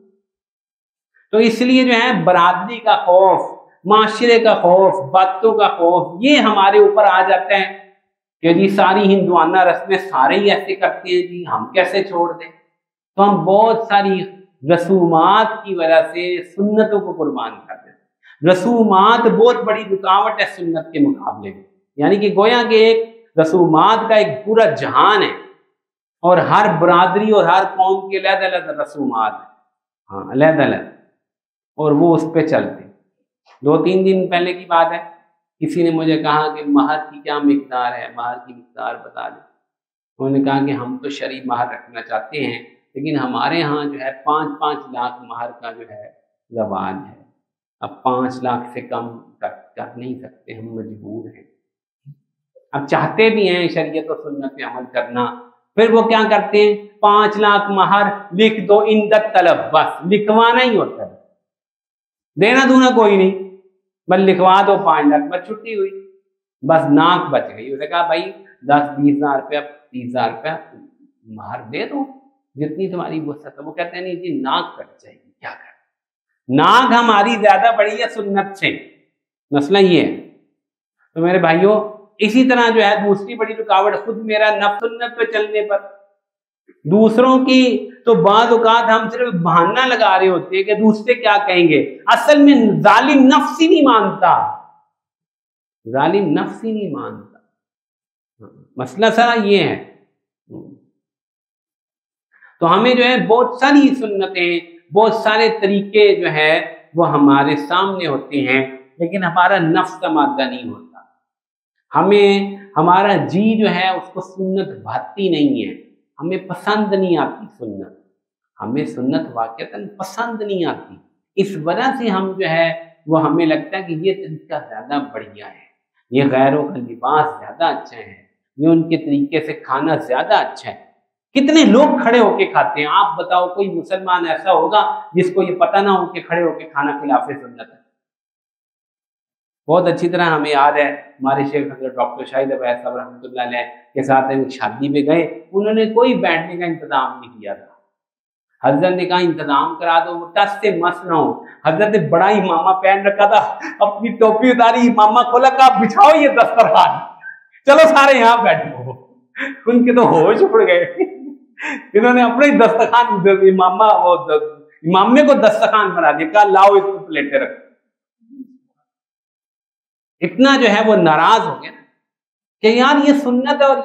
تو اس لیے جو ہے برادری کا خوف، معاشرے کا خوف، باتوں کا خوف، یہ ہمارے اوپر آ جاتا ہے کہ جی ساری ہندوانہ رسمیں سارے ہی ایسے کرتے ہیں، جی ہم کیسے چھوڑ دیں. تو ہم بہت ساری رسومات کی وجہ سے سنتوں کو قربان کر دیتے ہیں. رسومات بہت بڑی رکاوٹ ہے سنت کے مقابلے میں. یعنی کہ گویا کہ ایک رسومات کا ایک پورا جہان ہے، اور ہر برادری اور ہر قوم کے علیحدہ علیحدہ رسومات ہیں، ہاں علیحدہ علیحدہ، اور وہ اس پہ چلتے. 2-3 دن پہلے کی بات ہے، کسی نے مجھے کہا کہ مہر کی کیا مقدار ہے، مہر کی مقدار بتا دیں. انہوں نے کہا کہ ہم تو شرعی مہر رکھنا چاہتے ہیں، لیکن ہمارے ہاں جو ہے 5-5 لاکھ مہر کا جو ہے رواج ہے. اب 5 لاکھ سے کم کر نہیں سکتے، ہم مجبور ہیں. اب چاہتے بھی ہیں شریعت و سنت پہ عمل کرنا، پھر وہ کیا کرتے ہیں، 5 لاکھ مہر لکھ دو اندت طلب، بس لکھوانا ہی ہوتا ہے، دینا دونا کوئی نہیں، بس لکھوا دو 5 لاکھ، بس چھٹی ہوئی، بس ناک بچ گئی. اسے کہا بھائی 10-20 ہزار روپیہ 30 ہزار روپیہ مہر دے دو جتنی تمہاری وسعت ہے. وہ کہتے ہیں نہیں جی ناک کٹ جائے گی، کیا کر، ناک ہماری زیادہ بڑی ہے سنت سے، مسئلہ یہ ہے. تو میرے بھائیوں اسی طرح جو ہے دوسری بڑی رکاوٹ خود میرا نفس سنت پہ چلنے پر. دوسروں کی تو بعض اوقات ہم صرف بہانہ لگا رہے ہوتے ہیں کہ دوسرے کیا کہیں گے، اصل میں ظالم نفس ہی نہیں مانتا، ظالم نفس ہی نہیں مانتا. مسئلہ سارا یہ ہے. تو ہمیں جو ہے بہت ساری سنتیں، بہت سارے طریقے جو ہے وہ ہمارے سامنے ہوتے ہیں، لیکن ہمارا نفس آمادہ نہیں ہوتا. ہمیں ہمارا جی جو ہے اس کو سنت بھاتی نہیں ہے، ہمیں پسند نہیں آتی سنت، ہمیں سنت واقعتاً پسند نہیں آتی. اس وجہ سے ہم جو ہے وہ ہمیں لگتا ہے کہ یہ طریقہ زیادہ بڑھیا ہے، یہ غیروں کا لباس زیادہ اچھا ہے، یہ ان کے طریقے سے کھانا زیادہ اچھا ہے. کتنے لوگ کھڑے ہو کے کھاتے ہیں، آپ بتاؤ کوئی مسلمان ایسا ہوگا جس کو یہ پتہ نہ ہو کہ کھڑے ہو کے کھانا خلاف سنت ہے. بہت اچھی طرح ہمیں یاد ہے ہمارے شیخ حضرت ڈاکٹر شاہد عبید صاحب رحمۃ اللہ علیہ کے ساتھ ایک شادی میں گئے، انہوں نے کوئی بیٹھنے کا انتظام نہیں کیا تھا. حضرت نے کہا انتظام کرا دو، وہ ٹس سے مس نہ ہو. حضرت نے بڑا امامہ پہن رکھا تھا، اپنی ٹوپی اتاری، امامہ کھولا، کہا بچھاؤ یہ دسترخوان، چلو سارے یہاں بیٹھو. ان کے تو ہوش اڑ گئے، انہوں نے اپنے دسترخوان امامے کو دسترخوان بنا دیا، کہا لاؤ اس کو پلیٹیں رکھو. اتنا جو ہے وہ ناراض ہو گیا کہ یار یہ سنت ہے، اور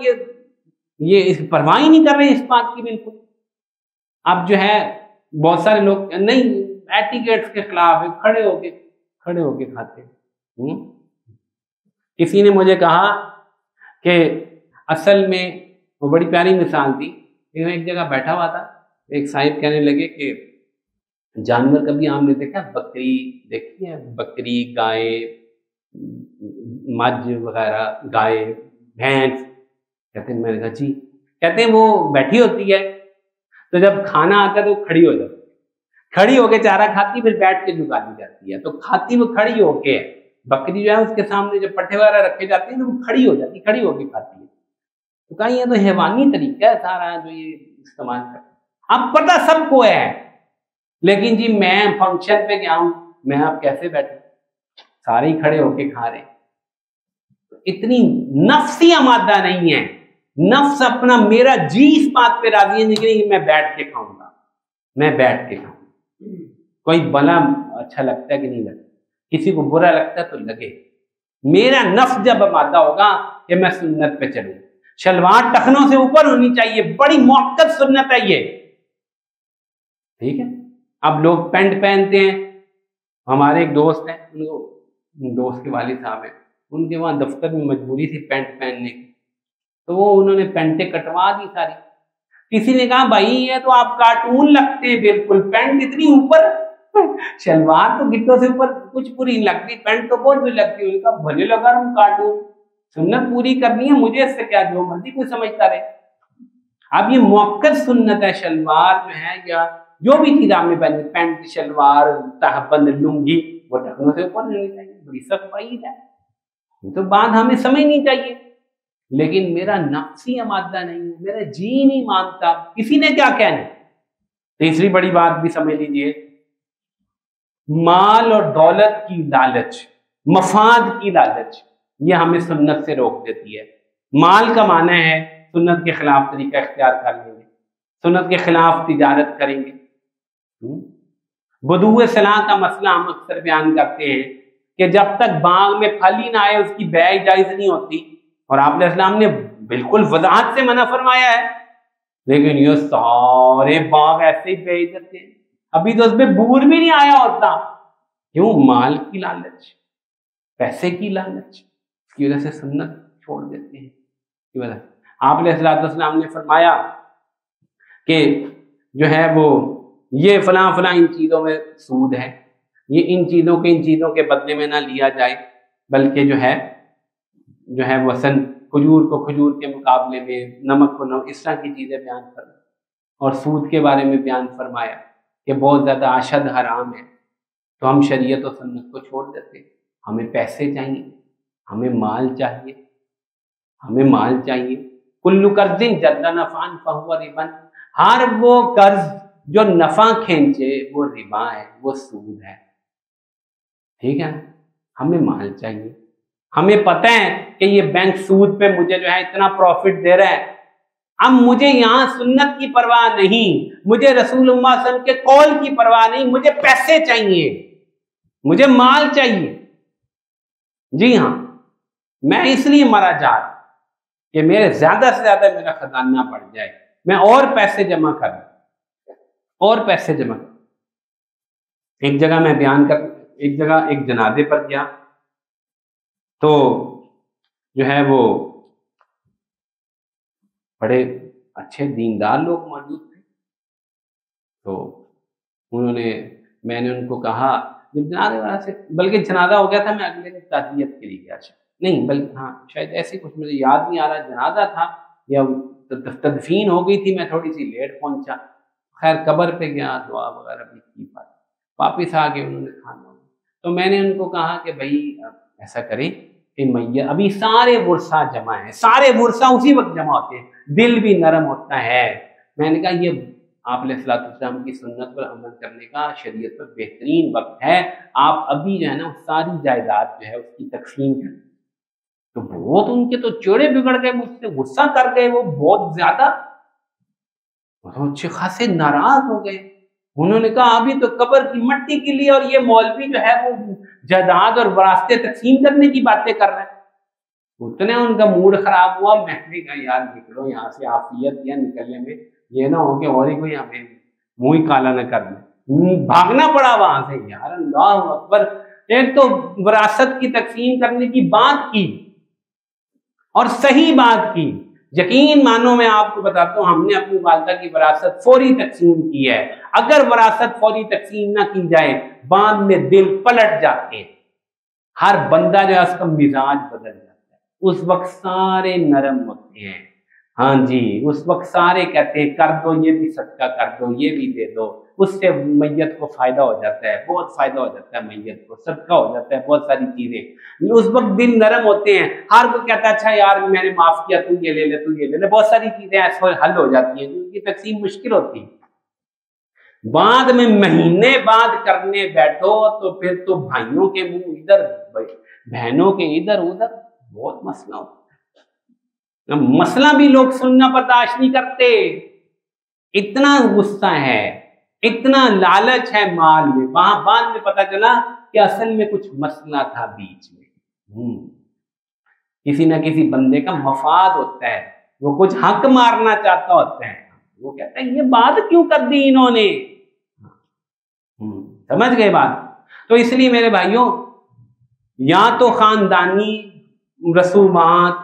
یہ اس پرواہ ہی نہیں کر رہے اس بات کی بالکل. اب جو ہے بہت سارے لوگ نہیں ایٹیکیٹس کے خلاف ہے، کھڑے ہو کے کھاتے. کسی نے مجھے کہا کہ اصل میں وہ بڑی پیاری مثال تھی. ایک جگہ بیٹھا ہوا تھا، ایک صاحب کہنے لگے کہ جانور کبھی آپ نے دیکھا، بکری دیکھی ہے، بکری، گائے، مجھ وغیرہ، گائے، بھینس. کہتے ہیں میں نے کہا جی. کہتے ہیں وہ بیٹھی ہوتی ہے تو جب کھانا آتا ہے تو کھڑی ہو جاتی ہے، کھڑی ہو کے چارہ کھاتی، پھر بیٹھ کے جگا دی جاتی ہے. تو کھاتی وہ کھڑی ہو کے، بکری جو ہے اس کے سامنے جب پٹھے وغیرہ رکھے جاتے ہیں تو وہ کھڑی ہو جاتی، کھڑی ہو کے کھاتی ہے. تو کہا یہ تو حیوانی طریقہ ہے سارا جو یہ استعمال کرتے. اب پتہ سب کو ہے، لیکن جی میں فنکشن پہ گیا ہوں، میں اب کیسے بیٹھوں، سارے ہی کھڑے ہو کے کھا رہے ہیں. اتنی نفسی آمادہ نہیں ہے. نفس اپنا، میرا جی اس بات پہ راضی ہے کہ میں بیٹھ کے کھاؤں گا، میں بیٹھ کے کھاؤں. کوئی بلا اچھا لگتا ہے کہ نہیں لگتا، کسی کو برا لگتا ہے تو لگے. میرا نفس جب آمادہ ہوگا کہ میں سنت پہ چلوں، شلوار ٹخنوں سے اوپر ہونی چاہیے، بڑی موقت سنت ہے یہ، ٹھیک ہے. اب لوگ پینٹ پہنتے ہیں. ہمارے ایک دوست ہیں، دوست کے والد صاحب ہیں، ان کے وہاں دفتر میں مجبوری تھی پینٹ پہننے کی، تو وہ انہوں نے پینٹیں کٹوا دی ساری. کسی نے کہا بھائی یہ تو آپ کارٹون لگتے ہیں بالکل، پینٹ اتنی اوپر، شلوار تو گٹوں سے اوپر کچھ پوری نہیں لگتی، پینٹ تو بہت بھی لگتی. انہوں نے کہا بھلے لگا رہا ہوں کارٹون، سنت پوری کرنی ہے مجھے، اس سے کیا، جو مرضی کوئی سمجھتا رہے. اب یہ موقر سنت ہے، شلوار جو ہے یا جو بھی چیز آپ نے پہنی، پینٹ شلوار تہبند لنگی، وہ ٹخنوں سے اوپر نہیں چاہیے. بڑی سخت وعید ہے، یہ تو بات ہمیں سمجھنی چاہیے. لیکن میرا نفسی مادہ نہیں ہے، میرا جی نہیں مانتا، کسی نے کیا کہنا. تیسری بڑی بات بھی سمجھ لیجیے، مال اور دولت کی لالچ، مفاد کی لالچ، یہ ہمیں سنت سے روک دیتی ہے. مال کا معنی ہے سنت کے خلاف طریقہ اختیار کر لیں گے، سنت کے خلاف تجارت کریں گے. بدوء صلاح کا مسئلہ ہم اکثر بیان کرتے ہیں کہ جب تک باغ میں پھل ہی نہ آئے اس کی بیع جائز نہیں ہوتی، اور آپ علیہ السلام نے بالکل وضاحت سے منع فرمایا ہے. لیکن یہ سارے باغ ایسے ہی بیچ دیتے ہیں، ابھی تو اس میں بور بھی نہیں آیا ہوتا. کیوں؟ مال کی لالچ، پیسے کی لالچ، اس کی وجہ سے سنت چھوڑ دیتے ہیں. کی وجہ سے آپ علیہ السلام نے فرمایا کہ جو ہے وہ یہ فلاں فلاں ان چیزوں میں سود ہے، یہ ان چیزوں کے بدلے میں نہ لیا جائے، بلکہ جو ہے وسن کھجور کو کھجور کے مقابلے میں، نمک کو نمک، اس طرح کی چیزیں بیان فرمائی. اور سود کے بارے میں بیان فرمایا کہ بہت زیادہ اشد حرام ہے. تو ہم شریعت و سنت کو چھوڑ دیتے. ہمیں پیسے چاہیے، ہمیں مال چاہیے، ہمیں مال چاہیے. کل قرض جر نفعا فہو ربا، ہر وہ قرض جو نفع کھینچے وہ ربا ہے، وہ سود ہے. ٹھیک ہے، ہمیں مال چاہیے. ہمیں پتہ ہے کہ یہ بینک سود پہ مجھے جو ہے اتنا پروفٹ دے رہا ہے، اب مجھے یہاں سنت کی پرواہ نہیں، مجھے رسول اللہ صلی اللہ علیہ وسلم کے قول کی پرواہ نہیں، مجھے پیسے چاہیے، مجھے مال چاہیے. جی ہاں، میں اس لیے مرا جا رہا کہ میرے زیادہ سے زیادہ میرا خزانہ بڑھ جائے، میں اور پیسے جمع کروں، اور پیسے جمع کروں. ایک جگہ میں بیان کر، ایک جگہ ایک جنازے پر گیا تو جو ہے وہ بڑے اچھے دیندار لوگ موجود تھے. تو میں نے ان کو کہا جب جنازے والا سے، بلکہ جنازہ ہو گیا تھا، میں اگلے دن تعزیت کے لیے گیا، نہیں بلکہ ہاں شاید ایسے کچھ مجھے یاد نہیں آ رہا، جنازہ تھا یا تدفین ہو گئی تھی، میں تھوڑی سی لیٹ پہنچا. خیر قبر پہ گیا، دعا وغیرہ بھی کی، واپس آ کے انہوں نے کھانا. تو میں نے ان کو کہا کہ بھائی ایسا کریں کہ میت، ابھی سارے ورثہ جمع ہیں، سارے ورثہ اسی وقت جمع ہوتے ہیں، دل بھی نرم ہوتا ہے. میں نے کہا یہ آپ علیہ السلام کی سنت پر عمل کرنے کا شریعت پر بہترین وقت ہے، آپ ابھی جو ہے نا ساری جائیداد جو ہے اس کی تقسیم کریں. تو بہت ان کے تو چوڑے بگڑ گئے، مجھ سے غصہ کر گئے، وہ بہت زیادہ اچھے خاصے ناراض ہو گئے. انہوں نے کہا ابھی تو قبر کی مٹی کے لیے اور یہ مولوی جو ہے وہ جائیداد اور وراثتیں تقسیم کرنے کی باتیں کر رہے ہیں. اتنے ان کا موڈ خراب ہوا. میں نے کہا یار نکلو یہاں سے، عافیت یا نکلنے میں یہ نہ ہو کہ اور ہی کوئی ہمیں منہ ہی کالا نہ کر دے. بھاگنا پڑا وہاں سے. یار اللہ اکبر، ایک تو وراثت کی تقسیم کرنے کی بات کی اور صحیح بات کی. یقین مانو میں آپ کو بتاتا ہوں، ہم نے اپنی والدہ کی وراثت فوری تقسیم کی ہے. اگر وراثت فوری تقسیم نہ کی جائے بعد میں دل پلٹ جاتے ہیں. ہر بندہ جو ہے اس کا مزاج بدل جاتا ہے، اس وقت سارے نرم ہوتے ہیں. ہاں جی، اس وقت سارے کہتے ہیں کر دو، یہ بھی صدقہ کر دو، یہ بھی دے دو. اس سے میت کو فائدہ ہو جاتا ہے، بہت فائدہ ہو جاتا ہے، میت کو صدقہ ہو جاتا ہے، بہت ساری چیزیں. اس وقت دل نرم ہوتے ہیں، ہر کوئی کہتا ہے اچھا یار میں نے معاف کیا، تو یہ لے لے، تو یہ لے لے. بہت ساری چیزیں ایسے حل ہو جاتی ہیں جن کی تقسیم مشکل ہوتی ہے. بعد میں مہینے بعد کرنے بیٹھو تو پھر تو بھائیوں کے منہ ادھر، بہنوں کے ادھر ادھر، بہت مسئلہ ہوتا ہے. مسئلہ بھی لوگ سننا برداشت نہیں کرتے. اتنا غصہ ہے، اتنا لالچ ہے مال میں. وہاں بعد میں پتہ چلا کہ اصل میں کچھ مسئلہ تھا بیچ میں. کسی نہ کسی بندے کا مفاد ہوتا ہے، وہ کچھ حق مارنا چاہتا ہوتا ہے. وہ کہتا ہے یہ بات کیوں کر دی انہوں نے. سمجھ گئے بات؟ تو اس لیے میرے بھائیوں، یا تو خاندانی رسومات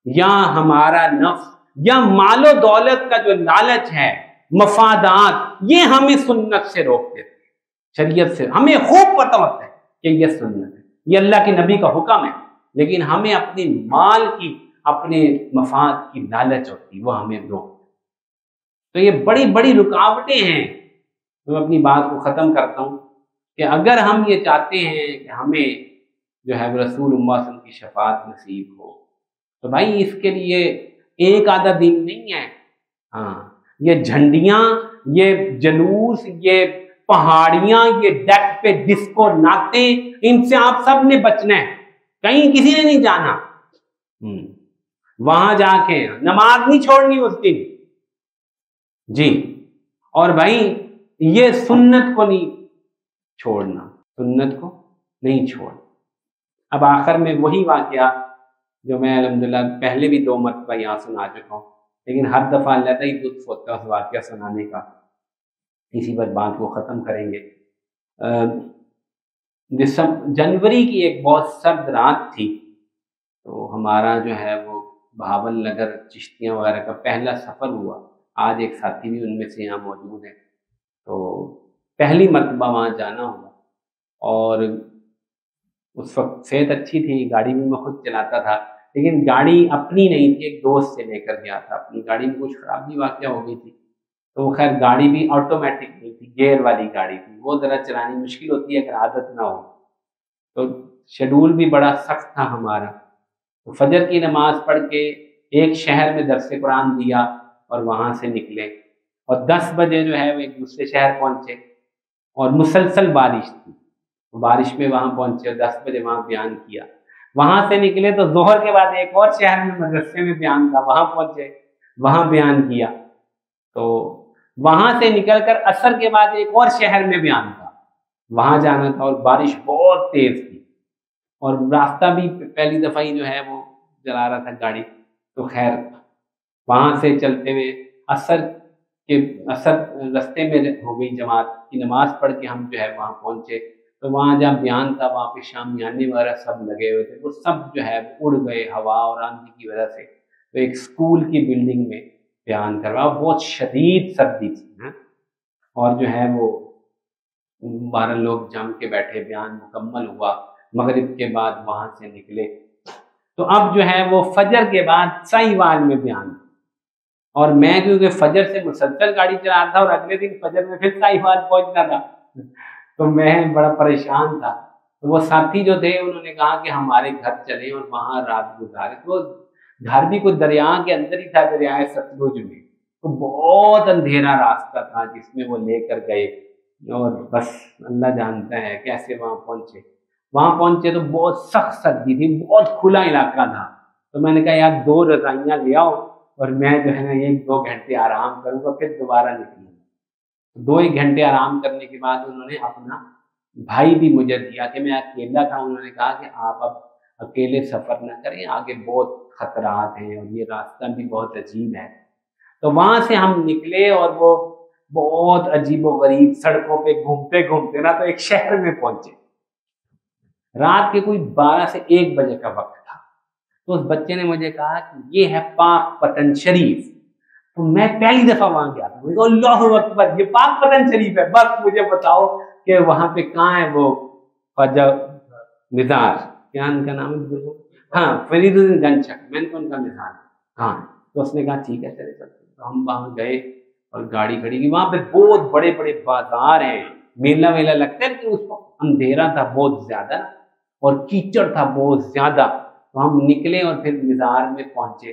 یا ہمارا نفس یا مال و دولت کا جو لالچ ہے، مفادات، یہ ہمیں سنت سے روک دیتے ہیں، شریعت سے ہمیں خوب پتہ ہوتا ہے کہ یہ سنت ہے، یہ اللہ کے نبی کا حکم ہے، لیکن ہمیں اپنے مال کی، اپنے مفاد کی لالچ ہوتی ہے، وہ ہمیں روک۔ تو یہ بڑی بڑی رکاوٹیں ہیں۔ میں اپنی بات کو ختم کرتا ہوں کہ اگر ہم یہ چاہتے ہیں کہ ہمیں جو ہے رسول اللہ صلی اللہ علیہ وسلم کی شفاعت نصیب ہو، تو بھائی اس کے لیے ایک آدھا دن نہیں ہے، ہاں یہ جھنڈیاں، یہ جلوس، یہ پہاڑیاں، یہ ڈیک پہ ڈسکو ناتے، ان سے آپ سب نے بچنا ہے، کہیں کسی نے نہیں جانا۔ وہاں جا کے نماز نہیں چھوڑنی اس دن جی، اور بھائی یہ سنت کو نہیں چھوڑنا، سنت کو نہیں چھوڑنا۔ اب آخر میں وہی واقعہ جو میں الحمدللہ پہلے بھی 2 مرتبہ یہاں سنا چکا ہوں، لیکن ہر دفعہ علیحدہ ہی لطف ہوتا ہے اس واقعہ سنانے کا۔ اسی پر بات کو ختم کریں گے۔ جنوری کی ایک بہت سرد رات تھی، تو ہمارا جو ہے وہ بھاول نگر چشتیاں وغیرہ کا پہلا سفر ہوا۔ آج ایک ساتھی بھی ان میں سے یہاں موجود ہے، تو پہلی مرتبہ وہاں جانا ہوا، اور اس وقت صحت اچھی تھی، گاڑی بھی میں خود چلاتا تھا، لیکن گاڑی اپنی نہیں تھی، ایک دوست سے لے کر گیا تھا۔ اپنی گاڑی میں کچھ خرابی واقعہ ہو گئی تھی، تو خیر گاڑی بھی آٹومیٹک نہیں تھی، گیئر والی گاڑی تھی، وہ ذرا چلانی مشکل ہوتی ہے اگر عادت نہ ہو۔ تو شیڈول بھی بڑا سخت تھا ہمارا، تو فجر کی نماز پڑھ کے ایک شہر میں درس قرآن دیا اور وہاں سے نکلے، اور 10 بجے جو ہے وہ ایک دوسرے شہر پہنچے، اور مسلسل بارش تھی، بارش میں وہاں پہنچے اور 10 بجے وہاں بیان کیا۔ وہاں سے نکلے تو ظہر کے بعد ایک اور شہر میں مدرسے میں بیان تھا، وہاں پہنچے، وہاں بیان کیا۔ تو وہاں سے نکل کر عصر کے بعد ایک اور شہر میں بیان تھا، وہاں جانا تھا، اور بارش بہت تیز تھی، اور راستہ بھی پہلی دفعہ ہی جو ہے وہ چلا رہا تھا گاڑی۔ تو خیر وہاں سے چلتے ہوئے عصر رستے میں ہو گئی، جماعت کی نماز پڑھ کے ہم جو ہے وہاں پہنچے۔ تو وہاں جہاں بیان تھا وہاں پہ شامیانے وغیرہ سب لگے ہوئے تھے، وہ سب جو ہے اڑ گئے ہوا اور آندھی کی وجہ سے۔ تو ایک اسکول کی بلڈنگ میں بیان کروا، بہت شدید سردی تھی، اور جو ہے وہ 12 لوگ جم کے بیٹھے، بیان مکمل ہوا، مغرب کے بعد وہاں سے نکلے۔ تو اب جو ہے وہ فجر کے بعد ساہیوال میں بیان، اور میں کیونکہ فجر سے مسلسل گاڑی چلا رہا تھا، اور اگلے دن فجر میں پھر ساہیوال پہنچنا تھا، تو میں بڑا پریشان تھا۔ تو وہ ساتھی جو تھے انہوں نے کہا کہ ہمارے گھر چلیں اور وہاں رات گزارے۔ تو گھر بھی کوئی دریا کے اندر ہی تھا، دریائے ستلج میں، تو بہت اندھیرا راستہ تھا جس میں وہ لے کر گئے، اور بس اللہ جانتا ہے کیسے وہاں پہنچے۔ وہاں پہنچے تو بہت سخت سردی تھی، بہت کھلا علاقہ تھا۔ تو میں نے کہا یار 2 رضائیاں لے آؤ، اور میں جو ہے نا 1-2 گھنٹے آرام کروں گا، پھر دوبارہ نکلوں گا۔ 2-1 گھنٹے آرام کرنے کے بعد انہوں نے اپنا بھائی بھی مجھے دیا کہ میں اکیلا تھا، انہوں نے کہا کہ آپ اب اکیلے سفر نہ کریں، آگے بہت خطرات ہیں اور یہ راستہ بھی بہت عجیب ہے۔ تو وہاں سے ہم نکلے، اور وہ بہت عجیب و غریب سڑکوں پہ گھومتے گھومتے نا تو ایک شہر میں پہنچے۔ رات کے کوئی 12 سے 1 بجے کا وقت تھا۔ تو اس بچے نے مجھے کہا کہ یہ ہے پاک پتن شریف۔ تو میں پہلی دفعہ وہاں گیا تھا، مجھے کہا اللہ اکبر، یہ پاک پتن شریف ہے، بس مجھے بتاؤ کہ وہاں پہ کہاں ہے وہ خواجہ مزار، کیا ان کا نام ہے؟ ہاں، فرید الدین گنچک، میں نے کہا ان کا مزار ہاں۔ تو اس نے کہا ٹھیک ہے چلے چلتے۔ تو ہم وہاں گئے اور گاڑی کھڑی کی، وہاں پہ بہت بڑے بڑے بازار ہیں، میلہ ویلا لگتا ہے، لیکن اس وقت اندھیرا تھا بہت زیادہ اور کیچڑ تھا بہت زیادہ۔ تو ہم نکلے اور پھر مزار میں پہنچے،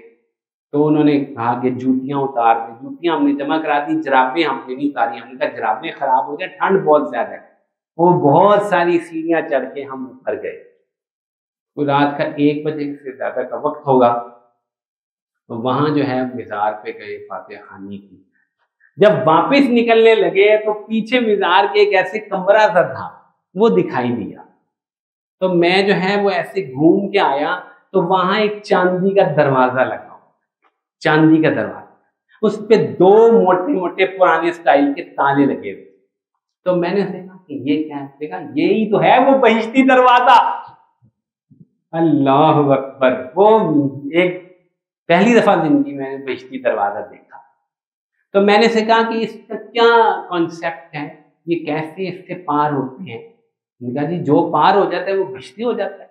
تو انہوں نے کہا کہ جوتیاں اتار دیں۔ جوتیاں ہم نے جمع کرا دی، جرابیں ہم نے نہیں اتاری۔ ہم نے کہا جرابیں خراب ہو جائیں، ٹھنڈ بہت زیادہ ہے۔ وہ بہت ساری سیڑھیاں چڑھ کے ہم اوپر گئے، تو رات کا 1 بجے سے زیادہ کا وقت ہوگا۔ تو وہاں جو ہے مزار پہ گئے، فاتحہ خوانی کی۔ جب واپس نکلنے لگے تو پیچھے مزار کے ایک ایسے کمرہ سا تھا، وہ دکھائی دیا۔ تو میں جو ہے وہ ایسے گھوم کے آیا، تو وہاں ایک چاندی کا دروازہ لگا، چاندی کا دروازہ، اس پہ 2 موٹے موٹے پرانے سٹائل کے تالے لگے ہوئے۔ تو میں نے کہا کہ یہ کیا ہے؟ یہی تو ہے وہ بہشتی دروازہ۔ اللہ اکبر! وہ ایک پہلی دفعہ زندگی میں نے بہشتی دروازہ دیکھا، تو میں نے سے کہا کہ اس کا کیا کانسیپٹ ہے، یہ کیسے اس سے پار ہوتے ہیں؟ میں نے کہا جی جو پار ہو جاتا ہے وہ بہشتی ہو جاتا ہے۔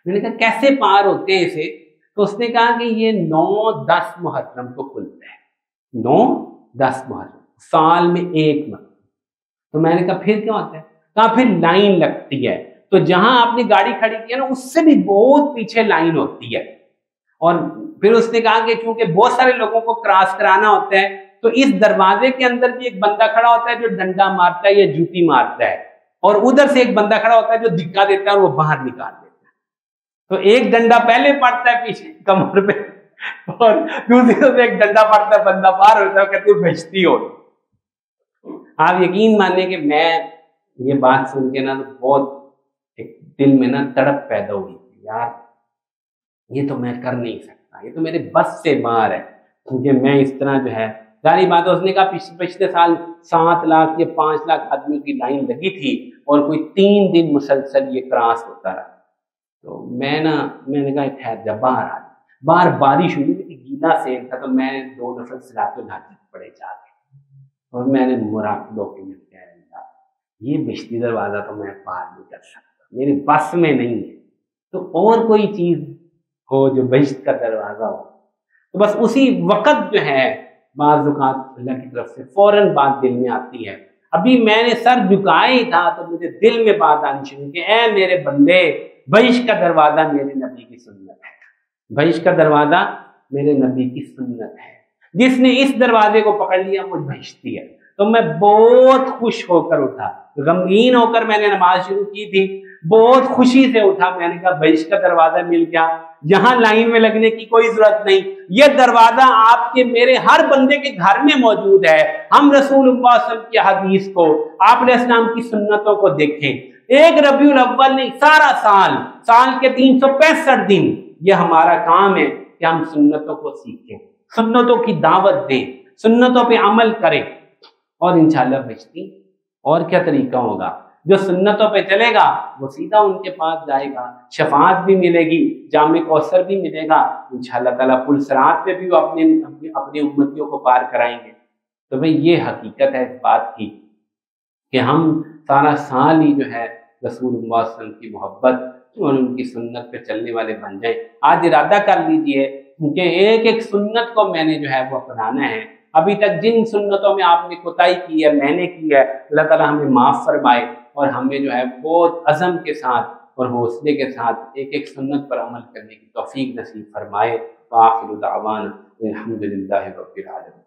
میں نے کہا کیسے پار ہوتے ہیں اسے؟ تو اس نے کہا کہ یہ 9-10 محرم کو کھلتا ہے، 9-10 محرم، سال میں ایک مرتبہ۔ تو میں نے کہا پھر کیا ہوتا ہے؟ کہا پھر لائن لگتی ہے، تو جہاں آپ نے گاڑی کھڑی کی ہے نا اس سے بھی بہت پیچھے لائن ہوتی ہے، اور پھر اس نے کہا کہ چونکہ بہت سارے لوگوں کو کراس کرانا ہوتا ہے تو اس دروازے کے اندر بھی ایک بندہ کھڑا ہوتا ہے جو ڈنڈا مارتا ہے یا جوتی مارتا ہے، اور ادھر سے ایک بندہ کھڑا ہوتا ہے جو دھکا دیتا ہے اور وہ باہر نکال دیتا ہے۔ تو ایک ڈنڈا پہلے پڑتا ہے پیچھے کمر پہ، اور دوسری طرف ایک ڈنڈا پڑتا ہے، بندہ باہر ہوتا ہے، کہتے ہیں بہشتی ہو۔ آپ یقین مانیں کہ میں یہ بات سن کے نا تو بہت ایک دل میں نا تڑپ پیدا ہوئی، یار یہ تو میں کر نہیں سکتا، یہ تو میرے بس سے باہر ہے، کیونکہ میں اس طرح جو ہے ظاہری بات ہے۔ اس نے کہا پچھلے سال 7 لاکھ یا 5 لاکھ آدمی کی لائن لگی تھی اور کوئی 3 دن مسلسل یہ کراس ہوتا رہا۔ تو میں نے کہا ٹھہر جا، باہر بارش ہوئی تھی، گیلا سیل تھا، تو میں نے 2 نفر سلاتے گھاٹے پڑے جا کے، اور میں نے مراقبوں کے میں کہہ رہا یہ بہشتی دروازہ تو میں پار نہیں کر سکتا، میرے بس میں نہیں ہے، تو اور کوئی چیز ہو جو بہشت کا دروازہ ہو۔ تو بس اسی وقت جو ہے بعض اوقات اللہ کی طرف سے فوراً بات دل میں آتی ہے۔ ابھی میں نے سر جھکایا ہی تھا تو مجھے دل میں بات آنی شروع کہ اے میرے بندے، بہشت کا دروازہ میرے نبی کی سنت ہے، بہشت کا دروازہ میرے نبی کی سنت ہے، جس نے اس دروازے کو پکڑ لیا وہ بہشتی ہے۔ تو میں بہت خوش ہو کر اٹھا، غمگین ہو کر میں نے نماز شروع کی تھی، بہت خوشی سے اٹھا، میں نے کہا بہشت کا دروازہ مل گیا، یہاں لائن میں لگنے کی کوئی ضرورت نہیں، یہ دروازہ آپ کے میرے ہر بندے کے گھر میں موجود ہے۔ ہم رسول اللہ صلی اللہ علیہ وسلم کی حدیث کو، آپ علیہ السلام کی سنتوں کو دیکھیں، ایک ربیع الاول نہیں، سارا سال کے 365 دن یہ ہمارا کام ہے کہ ہم سنتوں کو سیکھیں، سنتوں کی دعوت دیں، سنتوں پہ عمل کریں، اور انشاءاللہ بہشتی۔ اور کیا طریقہ ہوگا؟ جو سنتوں پہ چلے گا وہ سیدھا ان کے پاس جائے گا، شفاعت بھی ملے گی، جام کوثر بھی ملے گا، انشاءاللہ تعالیٰ پل صراط پہ بھی وہ اپنی امتیوں کو پار کرائیں گے۔ تو بھئی یہ حقیقت ہے اس بات کی کہ ہم سارا سال ہی جو ہے رسول اللہ صلی اللہ علیہ وسلم کی محبت اور ان کی سنت پہ چلنے والے بن جائیں۔ آج ارادہ کر لیجئے کہ ایک ایک سنت کو میں نے جو ہے وہ اپنانا ہے۔ ابھی تک جن سنتوں میں آپ نے کوتاہی کی ہے، میں نے کی ہے، اللہ تعالیٰ ہمیں معاف فرمائے اور ہمیں جو ہے بہت عزم کے ساتھ اور حوصلے کے ساتھ ایک ایک سنت پر عمل کرنے کی توفیق نصیب فرمائے۔ وآخر دعوانا الحمدللہ رب العالمین۔